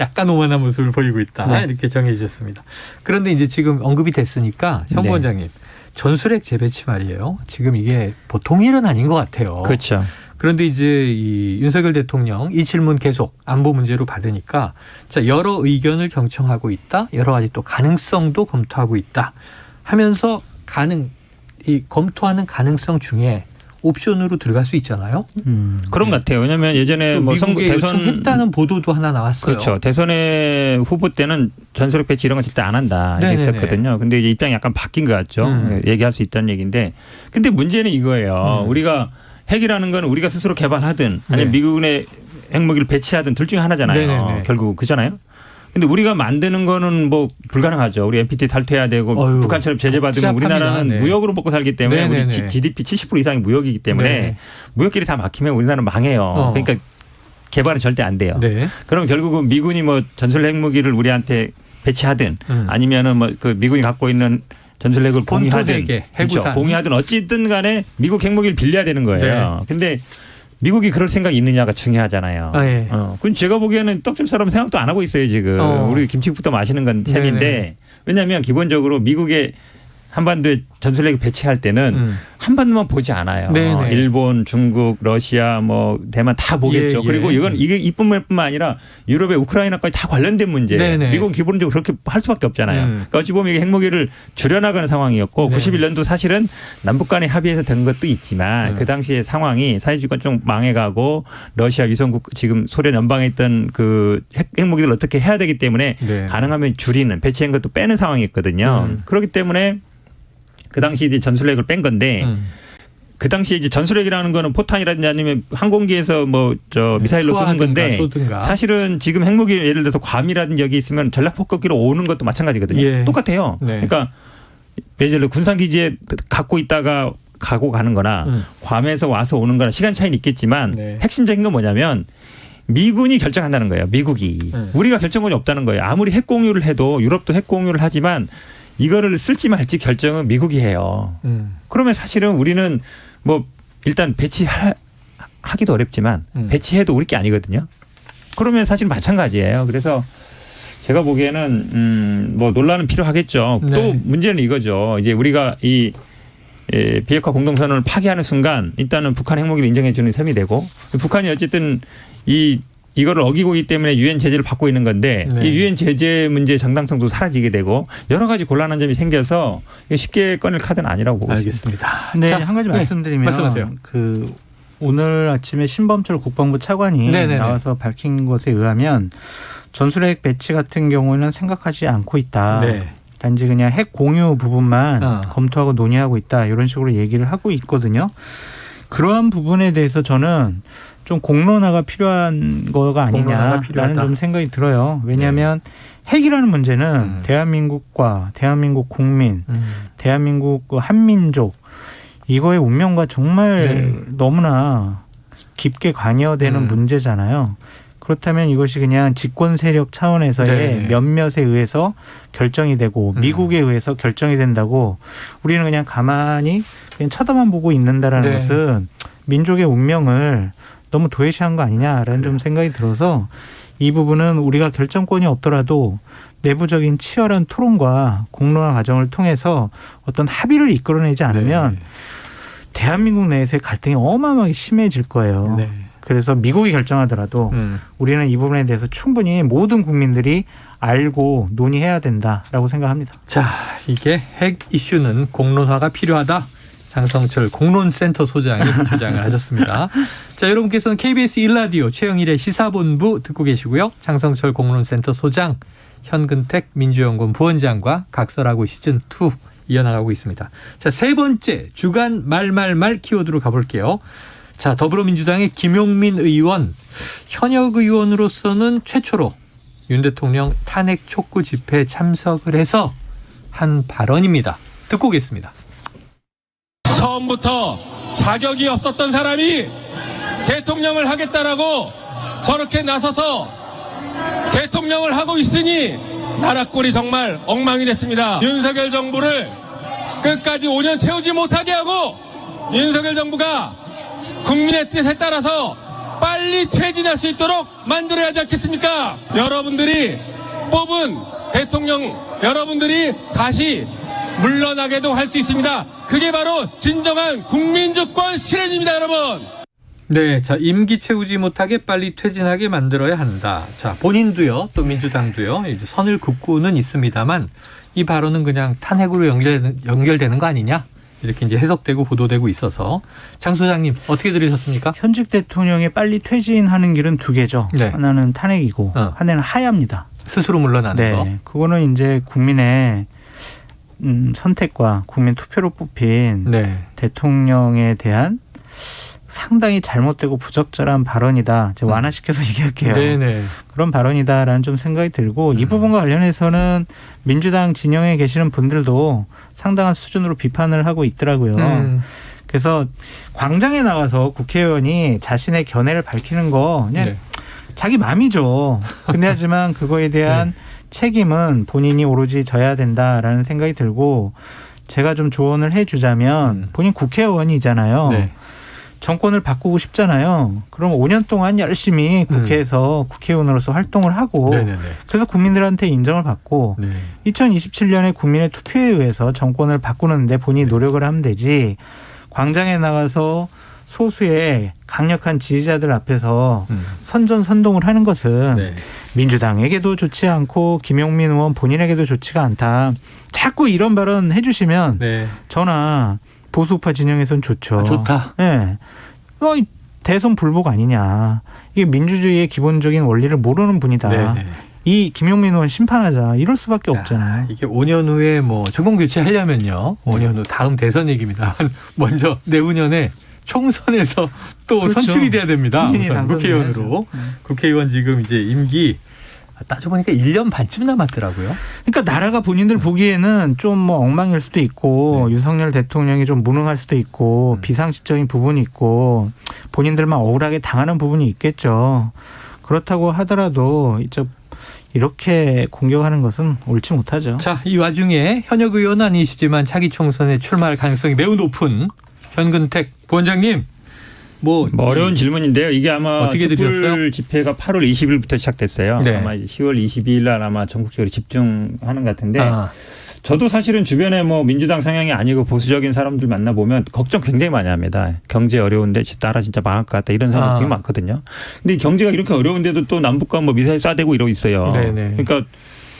약간 오만한 모습을 보이고 있다. 이렇게 정해 주셨습니다. 그런데 이제 지금 언급이 됐으니까 현 부원장님. 전술핵 재배치 말이에요. 지금 이게 보통 일은 아닌 것 같아요. 그렇죠. 그런데 이제 이 윤석열 대통령 이 질문 계속 안보 문제로 받으니까 자, 여러 의견을 경청하고 있다. 여러 가지 또 가능성도 검토하고 있다. 하면서 검토하는 가능성 중에 옵션으로 들어갈 수 있잖아요. 그런 것 같아요. 왜냐하면 예전에 뭐 선거 대선 했다는 보도도 하나 나왔어요. 그렇죠. 대선의 후보 때는 전술핵 배치 이런 거 절대 안 한다 얘기했었거든요. 근데 이제 입장이 약간 바뀐 것 같죠. 얘기할 수 있다는 얘기인데, 근데 문제는 이거예요. 우리가 핵이라는 건 우리가 스스로 개발하든 아니면 미국의 핵무기를 배치하든 둘 중에 하나잖아요. 네네네. 결국 그잖아요. 근데 우리가 만드는 거는 뭐 불가능하죠. 우리 NPT 탈퇴해야 되고 북한처럼 제재 받으면 우리나라는 무역으로 먹고 살기 때문에 우리 GDP 70% 이상이 무역이기 때문에 무역길이 다 막히면 우리나라는 망해요. 그러니까 개발은 절대 안 돼요. 그럼 결국은 미군이 뭐 전술 핵무기를 우리한테 배치하든 아니면은 뭐 그 미군이 갖고 있는 전술핵을 공유하든 그렇죠. 공유하든 어찌든 간에 미국 핵무기를 빌려야 되는 거예요. 근데 미국이 그럴 생각이 있느냐가 중요하잖아요. 그럼 제가 보기에는 떡줄 사람 생각도 안 하고 있어요 지금. 우리 김치국부터 마시는 건 셈인데 왜냐하면 기본적으로 미국의 한반도에 전술핵을 배치할 때는 한반도만 보지 않아요. 일본, 중국, 러시아, 뭐 대만 다 보겠죠. 그리고 이게 이뿐만 아니라 유럽의 우크라이나까지 다 관련된 문제예요. 미국은 기본적으로 그렇게 할 수밖에 없잖아요. 그러니까 어찌 보면 이게 핵무기를 줄여나가는 상황이었고 91년도 사실은 남북 간의 합의에서 된 것도 있지만 그 당시의 상황이 사회주의가 좀 망해가고 러시아 위성국 지금 소련 연방에 있던 그 핵무기를 어떻게 해야 되기 때문에 가능하면 줄이는 배치한 것도 빼는 상황이었거든요. 그렇기 때문에 그 당시 이제 전술핵을 뺀 건데 그 당시 이제 전술핵이라는 거는 포탄이라든지 아니면 항공기에서 뭐 저 미사일로 쏘는 건데 사실은 지금 핵무기 예를 들어서 괌이라든지 여기 있으면 전략폭격기로 오는 것도 마찬가지거든요. 똑같아요. 그러니까 예를 들어 군산기지에 갖고 있다가 가고 가는 거나 괌에서 와서 오는 거나 시간 차이는 있겠지만 핵심적인 건 뭐냐면 미군이 결정한다는 거예요. 미국이. 우리가 결정권이 없다는 거예요. 아무리 핵 공유를 해도 유럽도 핵 공유를 하지만 이거를 쓸지 말지 결정은 미국이 해요. 그러면 사실은 우리는 뭐 일단 배치하기도 어렵지만 배치해도 우리 게 아니거든요. 그러면 사실 마찬가지예요. 그래서 제가 보기에는 뭐 논란은 필요하겠죠. 또 문제는 이거죠. 이제 우리가 이 비핵화 공동선언을 파기하는 순간 일단은 북한 핵무기를 인정해 주는 셈이 되고 북한이 어쨌든 이거를 어기고 있기 때문에 유엔 제재를 받고 있는 건데 이 유엔 제재 문제의 정당성도 사라지게 되고 여러 가지 곤란한 점이 생겨서 쉽게 꺼낼 카드는 아니라고 보고 있습니다. 네, 한 가지 말씀드리면 말씀하세요. 오늘 아침에 신범철 국방부 차관이 나와서 밝힌 것에 의하면 전술핵 배치 같은 경우는 생각하지 않고 있다. 단지 그냥 핵 공유 부분만 검토하고 논의하고 있다. 이런 식으로 얘기를 하고 있거든요. 그러한 부분에 대해서 저는 좀 공론화가 필요한 거가 아니냐라는 좀 생각이 들어요. 왜냐하면 핵이라는 문제는 대한민국과 대한민국 국민, 대한민국 한민족 이거의 운명과 정말 너무나 깊게 관여되는 문제잖아요. 그렇다면 이것이 그냥 집권 세력 차원에서의 몇몇에 의해서 결정이 되고 미국에 의해서 결정이 된다고 우리는 그냥 가만히 그냥 쳐다만 보고 있는다라는 것은 민족의 운명을 너무 도외시한 거 아니냐라는 좀 생각이 들어서 이 부분은 우리가 결정권이 없더라도 내부적인 치열한 토론과 공론화 과정을 통해서 어떤 합의를 이끌어내지 않으면 대한민국 내에서의 갈등이 어마어마하게 심해질 거예요. 그래서 미국이 결정하더라도 우리는 이 부분에 대해서 충분히 모든 국민들이 알고 논의해야 된다라고 생각합니다. 자, 이게 핵 이슈는 공론화가 필요하다. 장성철 공론센터 소장이 주장을 하셨습니다. 자, 여러분께서는 KBS 1라디오 최영일의 시사본부 듣고 계시고요. 장성철 공론센터 소장, 현근택 민주연구원 부원장과 각설하고 시즌2 이어나가고 있습니다. 자, 세 번째 주간 말말말 키워드로 가볼게요. 자, 더불어민주당의 김용민 의원, 현역 의원으로서는 최초로 윤 대통령 탄핵 촉구 집회에 참석을 해서 한 발언입니다. 듣고 오겠습니다. 처음부터 자격이 없었던 사람이 대통령을 하겠다라고 저렇게 나서서 대통령을 하고 있으니 나라 꼴이 정말 엉망이 됐습니다. 윤석열 정부를 끝까지 5년 채우지 못하게 하고 윤석열 정부가 국민의 뜻에 따라서 빨리 퇴진할 수 있도록 만들어야 하지 않겠습니까? 여러분들이 뽑은 대통령, 여러분들이 다시 물러나게도 할 수 있습니다. 그게 바로 진정한 국민주권 실현입니다, 여러분. 네, 자, 임기 채우지 못하게 빨리 퇴진하게 만들어야 한다. 자, 본인도요, 또 민주당도요, 이제 선을 긋고는 있습니다만 이 발언은 그냥 탄핵으로 연결되는 거 아니냐? 이렇게 이제 해석되고 보도되고 있어서 장 소장님 어떻게 들으셨습니까? 현직 대통령이 빨리 퇴진하는 길은 두 개죠. 네. 하나는 탄핵이고 하나는 하야입니다. 스스로 물러나는 거. 네, 그거는 이제 국민의 선택과 국민 투표로 뽑힌 네. 대통령에 대한 상당히 잘못되고 부적절한 발언이다. 제가 완화시켜서 얘기할게요. 네네. 그런 발언이다라는 좀 생각이 들고 이 부분과 관련해서는 민주당 진영에 계시는 분들도 상당한 수준으로 비판을 하고 있더라고요. 그래서 광장에 나가서 국회의원이 자신의 견해를 밝히는 거 그냥 네. 자기 마음이죠. 근데 하지만 그거에 대한 책임은 본인이 오로지 져야 된다라는 생각이 들고 제가 좀 조언을 해주자면 본인 국회의원이잖아요. 네. 정권을 바꾸고 싶잖아요. 그럼 5년 동안 열심히 국회에서 국회의원으로서 활동을 하고 네네네. 그래서 국민들한테 인정을 받고 2027년에 국민의 투표에 의해서 정권을 바꾸는데 본인이 노력을 하면 되지 광장에 나가서 소수의 강력한 지지자들 앞에서 선전선동을 하는 것은 민주당에게도 좋지 않고 김용민 의원 본인에게도 좋지가 않다. 자꾸 이런 발언 해주시면 저나 보수우파 진영에서는 좋죠. 좋다. 네. 대선 불복 아니냐. 이게 민주주의의 기본적인 원리를 모르는 분이다. 네네. 이 김용민 의원 심판하자. 이럴 수밖에 없잖아요. 이게 5년 후에 뭐 정권 교체하려면요. 5년 후 다음 대선 얘기입니다. 먼저 내후년에 총선에서 또 그렇죠. 선출이 돼야 됩니다. 국회의원으로. 국회의원으로. 국회의원 지금 이제 임기 따져보니까 1년 반쯤 남았더라고요. 그러니까 나라가 본인들 보기에는 좀 뭐 엉망일 수도 있고 윤석열 대통령이 좀 무능할 수도 있고 비상식적인 부분이 있고 본인들만 억울하게 당하는 부분이 있겠죠. 그렇다고 하더라도 이렇게 공격하는 것은 옳지 못하죠. 자, 이 와중에 현역 의원은 아니시지만 차기 총선에 출마할 가능성이 매우 높은 현근택 부원장님. 뭐 어려운 질문인데요. 이게 아마 어떻게 들으셨어요? 촛불 집회가 8월 20일부터 시작됐어요. 네. 아마 10월 22일 날 아마 전국적으로 집중하는 것 같은데 저도 사실은 주변에 뭐 민주당 성향이 아니고 보수적인 사람들 만나보면 걱정 굉장히 많이 합니다. 경제 어려운데 나라 진짜 망할 것 같다 이런 사람이 되게 많거든요. 근데 경제가 이렇게 어려운데도 또 남북과 뭐 미사일 쏴대고 이러고 있어요. 네네. 그러니까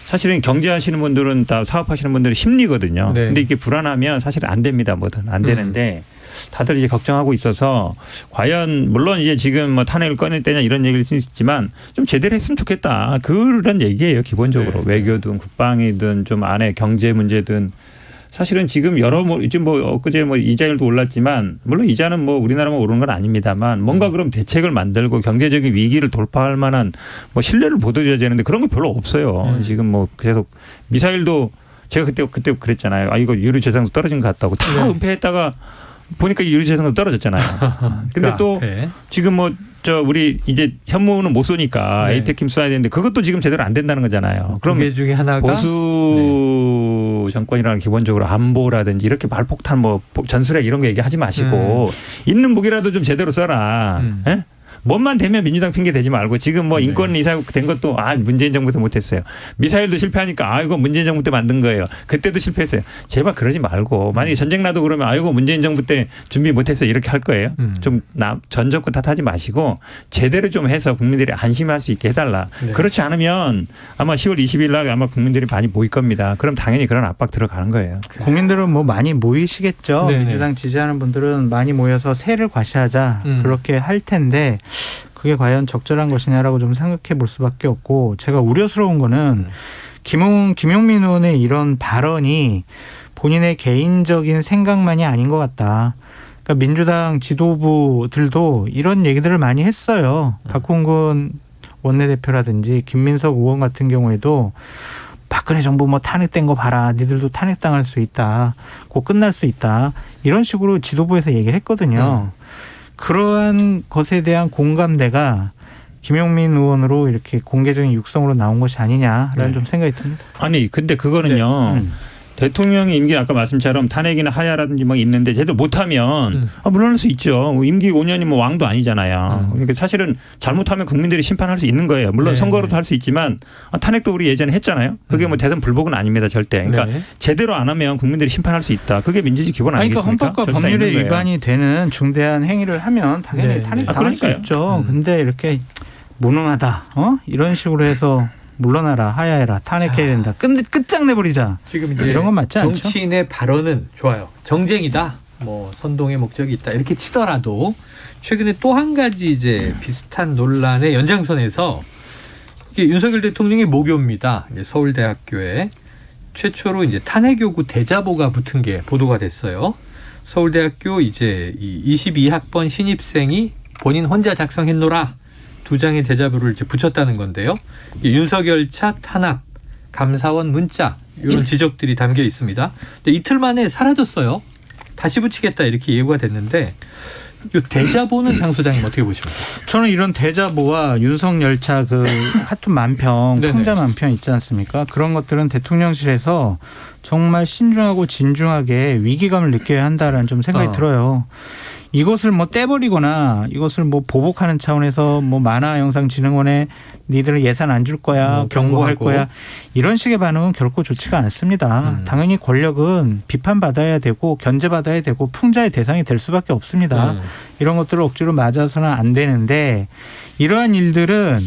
사실은 경제하시는 분들은 다 사업하시는 분들의 심리거든요. 네. 근데 이게 불안하면 사실은 안 됩니다. 뭐든 안 되는데 다들 이제 걱정하고 있어서 과연 물론 이제 지금 뭐 탄핵을 꺼낼 때냐 이런 얘기를 할 수 있지만 좀 제대로 했으면 좋겠다. 그런 얘기예요. 기본적으로. 외교든 국방이든 좀 안에 경제 문제든 사실은 지금 지금 뭐 엊그제 뭐 이자율도 올랐지만 물론 이자는 뭐 우리나라만 오르는 건 아닙니다만 뭔가 그럼 대책을 만들고 경제적인 위기를 돌파할 만한 뭐 신뢰를 보여줘야 되는데 그런 거 별로 없어요. 지금 뭐 계속 미사일도 제가 그때 그랬잖아요. 이거 유류 재상도 떨어진 것 같다고 다 은폐했다가 보니까 유류 재상도 떨어졌잖아요. 근데 또 지금 뭐 우리 이제 현무는 못 쏘니까 에이테킴 쏴야 되는데 그것도 지금 제대로 안 된다는 거잖아요. 그럼 그 중에 하나가 보수 정권이라는 기본적으로 안보라든지 이렇게 말폭탄 뭐 전술핵 이런 거 얘기하지 마시고 있는 무기라도 좀 제대로 써라. 뭔만 되면 민주당 핑계 대지 말고 지금 뭐 인권 이상 된 것도 문재인 정부에서 못했어요. 미사일도 실패하니까 이거 문재인 정부 때 만든 거예요. 그때도 실패했어요. 제발 그러지 말고 만약에 전쟁 나도 그러면 이거 문재인 정부 때 준비 못했어요. 이렇게 할 거예요. 좀 전 정권 탓하지 마시고 제대로 좀 해서 국민들이 안심할 수 있게 해달라. 그렇지 않으면 아마 10월 20일 날 아마 국민들이 많이 모일 겁니다. 그럼 당연히 그런 압박 들어가는 거예요. 국민들은 뭐 많이 모이시겠죠. 네네. 민주당 지지하는 분들은 많이 모여서 세를 과시하자 그렇게 할 텐데 그게 과연 적절한 것이냐라고 좀 생각해 볼 수밖에 없고 제가 우려스러운 거는 김용민 의원의 이런 발언이 본인의 개인적인 생각만이 아닌 것 같다. 그러니까 민주당 지도부들도 이런 얘기들을 많이 했어요. 박홍근 원내대표라든지 김민석 의원 같은 경우에도 박근혜 정부 뭐 탄핵된 거 봐라. 니들도 탄핵당할 수 있다. 곧 끝날 수 있다. 이런 식으로 지도부에서 얘기를 했거든요. 그러한 것에 대한 공감대가 김용민 의원으로 이렇게 공개적인 육성으로 나온 것이 아니냐라는 좀 생각이 듭니다. 아니 근데 그거는요. 대통령의 임기 아까 말씀처럼 탄핵이나 하야라든지 뭐 있는데 제대로 못하면 물러날 수 있죠. 임기 5년이 뭐 왕도 아니잖아요. 그러니까 사실은 잘못하면 국민들이 심판할 수 있는 거예요. 물론 선거로도 할 수 있지만 탄핵도 우리 예전에 했잖아요. 그게 뭐 대선 불복은 아닙니다. 절대. 그러니까 제대로 안 하면 국민들이 심판할 수 있다. 그게 민주주의 기본 아니겠습니까? 그러니까 헌법과 법률에 위반이 되는 중대한 행위를 하면 당연히 탄핵 당할 수 있죠. 근데 이렇게 무능하다. 이런 식으로 해서 물러나라, 하야해라, 탄핵해야 된다. 끝장내버리자. 지금 이제 이런 건 맞지 않죠? 정치인의 발언은 좋아요. 정쟁이다. 뭐 선동의 목적이 있다. 이렇게 치더라도 최근에 또 한 가지 이제 비슷한 논란의 연장선에서 이게 윤석열 대통령의 모교입니다. 이제 서울대학교에 최초로 이제 탄핵 요구 대자보가 붙은 게 보도가 됐어요. 서울대학교 이제 이 22학번 신입생이 본인 혼자 작성했노라. 2장의 대자보를 이제 붙였다는 건데요. 윤석열 차 탄압, 감사원 문자 이런 지적들이 담겨 있습니다. 근데 이틀 만에 사라졌어요. 다시 붙이겠다 이렇게 예고가 됐는데 이 대자보는 장 소장님 어떻게 보십니까? 저는 이런 대자보와 윤석열차 그 하트 만평, 풍자 만평 있지 않습니까? 그런 것들은 대통령실에서 정말 신중하고 진중하게 위기감을 느껴야 한다라는 좀 생각이 들어요. 이것을 뭐 떼버리거나 이것을 뭐 보복하는 차원에서 뭐 만화영상진흥원에 니들은 예산 안 줄 거야, 경고할 거야 이런 식의 반응은 결코 좋지가 않습니다. 당연히 권력은 비판받아야 되고 견제받아야 되고 풍자의 대상이 될 수밖에 없습니다. 이런 것들을 억지로 맞아서는 안 되는데 이러한 일들은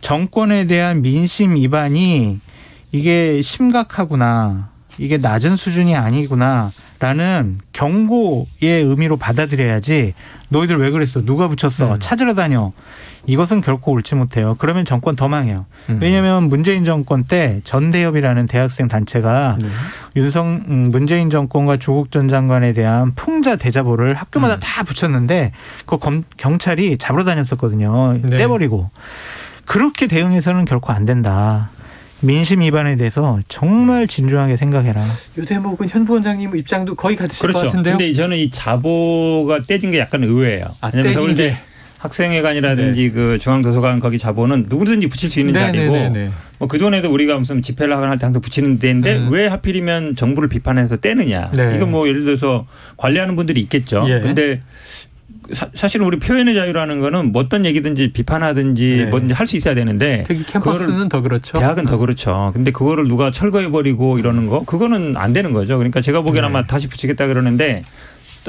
정권에 대한 민심 위반이 이게 심각하구나. 이게 낮은 수준이 아니구나라는 경고의 의미로 받아들여야지 너희들 왜 그랬어? 누가 붙였어? 찾으러 다녀. 이것은 결코 옳지 못해요. 그러면 정권 더 망해요. 왜냐하면 문재인 정권 때 전대협이라는 대학생 단체가 문재인 정권과 조국 전 장관에 대한 풍자 대자보를 학교마다 다 붙였는데 그 경찰이 잡으러 다녔었거든요. 떼버리고. 그렇게 대응해서는 결코 안 된다. 민심 위반에 대해서 정말 진중하게 생각해라. 이 대목은 현 부원장님 입장도 거의 같으실 것 같은데요. 그런데 저는 이 자보가 떼진 게 약간 의외예요. 왜냐하면 서울대 학생회관이라든지 그 중앙도서관 거기 자보는 누구든지 붙일 수 있는 자리고 뭐 그동안에도 우리가 무슨 집회를 하거나 할 때 항상 붙이는 데인데 왜 하필이면 정부를 비판해서 떼느냐. 이거 뭐 예를 들어서 관리하는 분들이 있겠죠. 그런데 사실은 우리 표현의 자유라는 거는 뭐 어떤 얘기든지 비판하든지 뭐든지 할 수 있어야 되는데 특히 캠퍼스는 더 그렇죠. 대학은 더 그렇죠. 근데 그거를 누가 철거해버리고 이러는 거 그거는 안 되는 거죠. 그러니까 제가 보기에는 아마 다시 붙이겠다 그러는데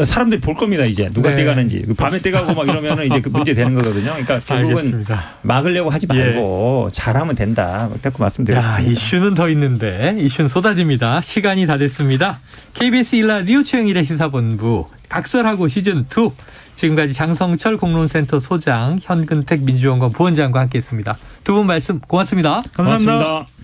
사람들이 볼 겁니다. 이제 누가 떼가는지 밤에 떼가고 막 이러면은 이제 그 문제 되는 거거든요. 그러니까 결국은 알겠습니다. 막으려고 하지 말고 잘하면 된다. 그렇게 말씀드렸습니다. 이슈는 더 있는데 이슈는 쏟아집니다. 시간이 다 됐습니다. KBS 1라디오 최영일의 시사본부 각설하고 시즌2 지금까지 장성철 공론센터 소장 현근택 민주연구원 부원장과 함께했습니다. 두 분 말씀 고맙습니다. 감사합니다. 고맙습니다.